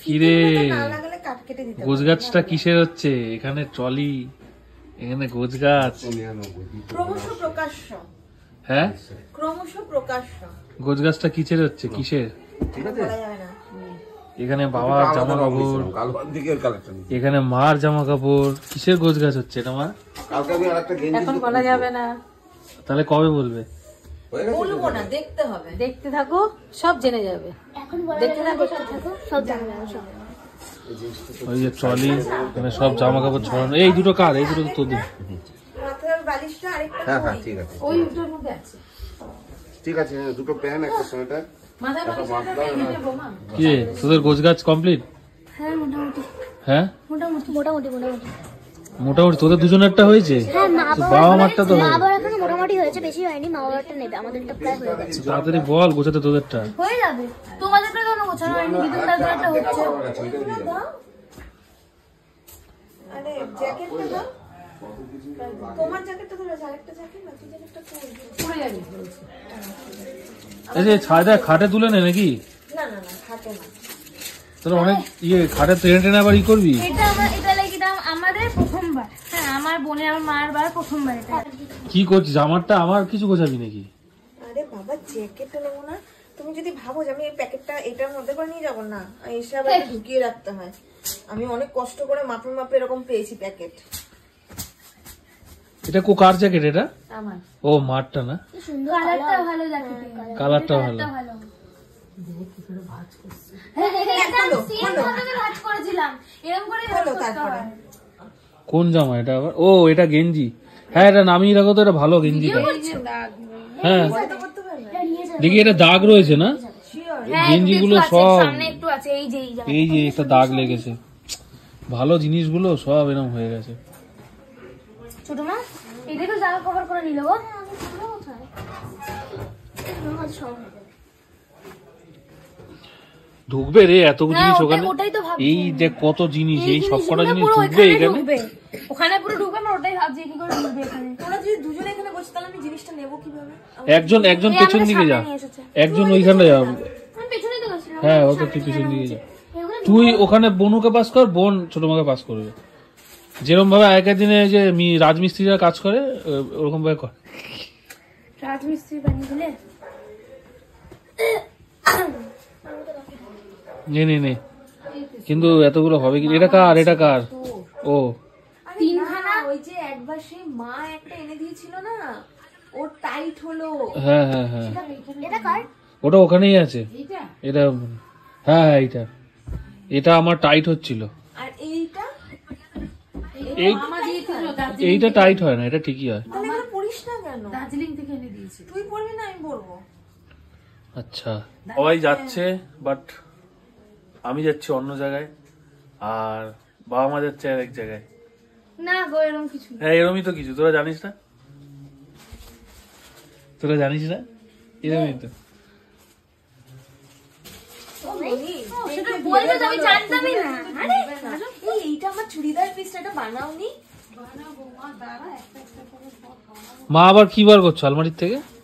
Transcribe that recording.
কিরে গোছ গাছটা কিসের হচ্ছে? এখানে ট্রলি, এখানে গোছ গাছ। ক্রমশ প্রকাশ্য। হ্যাঁ ক্রমশ প্রকাশ্য। গোছ গাছটা কিসের হচ্ছে? কিসের? ঠিক আছে, বলা যাবে না। এখানে বাবার জামা কাপড়, এখানে মার জামা কাপড়। কিসের গোছ গাছ হচ্ছে এটা মা? এখন বলা যাবে না। তাহলে কবে বলবে? বলবো না, দেখতে হবে। দেখতে থাকো, সব জেনে যাবে। দেখতে থাকো, সব জানা যাবে। ওই যে ট্রলি, এখানে সব জামা কাপড় ছড়ানো। এই দুটো কার? এই দুটো তোদের? মাথার বালিশটা আরেকটা। হ্যাঁ হ্যাঁ ঠিক আছে, ওই দুটোর মধ্যে আছে। ঠিক আছে, দুটো প্যান একটা সোয়েটার। মাথার বালিশটা নিয়ে নেবো মা। কি রে, তোদের গোছ গাছ কমপ্লিট? হ্যাঁ মোটামুটি। হ্যাঁ মোটামুটি মোটামুটি মোটামুটি মোটামুটি তোদের দুজনেরটা হয়েছে? হ্যাঁ বাবা মারটা তো মা বাবার এখনো মোটামুটি হয়েছে, বেশি হয়নি। মা বাবারটা নেবে, আমাদেরটা প্রায় হয়ে গেছে। তাড়াতাড়ি বল গোছাতে তোদেরটা। হয়ে যাবে, তোমাদেরটা কেন গোছানো হয়নি? দিদুনটার একটা হচ্ছে। আরে জ্যাকেটটা দাও। তোমার জ্যাকেটটা ধরে আরেকটা জ্যাকেট না, তুই জ্যাকেটটা পড়ে যাবে। এই যে ছায়দা খাটে তুলে নে নাকি? না না না, খাটে না। তোরা অনেক খাটে ট্রেনে ট্রেনে আবার করবি? এটা লাগি দাম আমাদের প্রথমবার। হ্যাঁ আমার বোনের আমার মার বার প্রথমবার এটা। কি করছিস? আমারটা আমার কিছু গোছাবি নাকি? আরে বাবা, জ্যাকেটটা নেবো না? তুমি যদি ভাবো যে আমি এই প্যাকেটটা এটার মধ্যে করে নিয়ে যাবো, না এসে আবার ঢুকিয়ে রাখতে হয়। আমি অনেক কষ্ট করে মাপে মাপে এরকম পেয়েছি প্যাকেট। এটা কার জ্যাকেট এটা? আমার। ও মারটা না? সুন্দর, কালারটা ভালো জ্যাকেট, কালারটা ভালো। কোন জামা এটা আবার? ও এটা গেঞ্জি। হ্যাঁ এটা নামিয়ে রাখো তো, এটা ভালো গেঞ্জিটা। হ্যাঁ দেখি এটা দাগ রয়েছে না? গেঞ্জি গুলো সব এই যে একটা দাগ লেগেছে। ভালো জিনিসগুলো সব এরকম হয়ে গেছে। ছোট মা এটাকে জায়গা কভার করে নিল গো। ঢুকবে রে এত জিনিস ওখানে? এই দেখ কত জিনিস, এই সব কটা জিনিস ঢুকবে এখানে? ওখানে পুরো ঢুকবে না, ওটাই ভাবছি কি করে ঢুকবে এখানে। তোমরা যদি দুজনে এখানে বসে, তাহলে আমি জিনিসটা নেবো কিভাবে? একজন পেছন দিকে যা, একজন ওইখানে যা। আমি পেছনেই তো গেছিলাম। হ্যাঁ ও তো তুই পেছন দিকে যা। তুই ওখানে বনুকে পাস কর, বোন ছোট মাকে পাস করবে। যেরকম ভাবে আগের দিনে যে রাজমিস্ত্রিরা কাজ করে ওরকম ভাবে কর। রাজমিস্ত্রি বানিয়ে দিলে নে কিন্তু এতগুলো হবে কি? এটা কার? এটা কার? ও তিনখানা। ওই যে একবার সেই মা একটা এনে দিয়েছিল না, ওর টাইট হলো। হ্যাঁ হ্যাঁ হ্যাঁ এটা কার? ওটা ওখানেই আছে। এটা হ্যাঁ এটা আমার টাইট হচ্ছিল। আর এইটা এইটা টাইট হয় না, এটা ঠিকই হয়। তাহলে এগুলো পরিস না কেন? দার্জিলিং থেকে এনে দিয়েছি। তুই পরবি না, আমি পরবো। আচ্ছা সবাই যাচ্ছে, বাট আমি যাচ্ছি অন্য জায়গায়, আর বাবা মা যাচ্ছে আর এক জায়গায়। না গো এরকম কিছু। হ্যাঁ এরমই তো কিছু, তোরা জানিস না? এরমই তো। সেটা বলবে তো আমি জানতামই না। আরে এইটা আমার চুড়িদার পিসটা, এটা বানাওনি? বানাবো মা, দাঁড়া একটা একটা করে সব বানাবো। মা আবার কি বার করছো আলমারির থেকে?